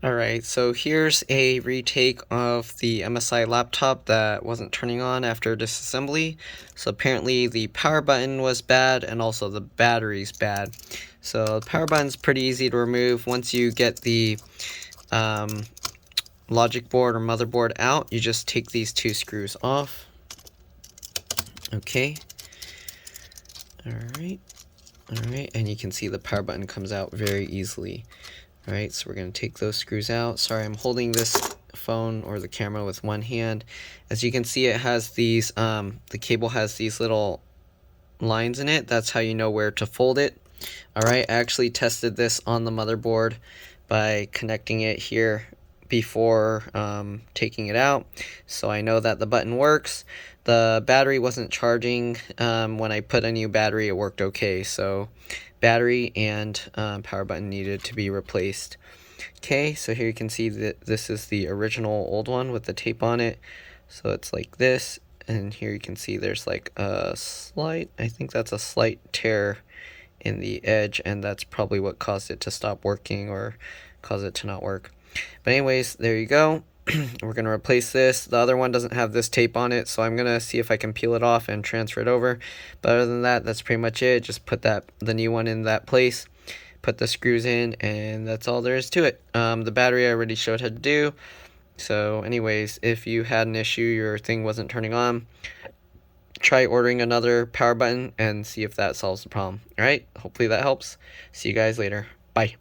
Alright, so here's a retake of the MSI laptop that wasn't turning on after disassembly. So apparently the power button was bad and also the battery's bad. So the power button's pretty easy to remove. Once you get the logic board or motherboard out, you just take these two screws off. Okay. Alright, and you can see the power button comes out very easily. Alright, so we're going to take those screws out. Sorry, I'm holding this phone or the camera with one hand. As you can see, it has these, the cable has these little lines in it. That's how you know where to fold it. Alright, I actually tested this on the motherboard by connecting it here before taking it out. So I know that the button works. The battery wasn't charging. When I put a new battery, it worked okay. So battery and power button needed to be replaced. Okay, so here you can see that this is the original old one with the tape on it. So it's like this, and here you can see there's like a slight, I think that's a slight tear in the edge, and that's probably what caused it to stop working or cause it to not work. But anyways, there you go. We're going to replace this. The other one doesn't have this tape on it, so I'm going to see if I can peel it off and transfer it over. But other than that, that's pretty much it. Just put the new one in that place, put the screws in, and that's all there is to it. The battery I already showed how to do. So anyways, if you had an issue, your thing wasn't turning on, try ordering another power button and see if that solves the problem. Alright, hopefully that helps. See you guys later. Bye.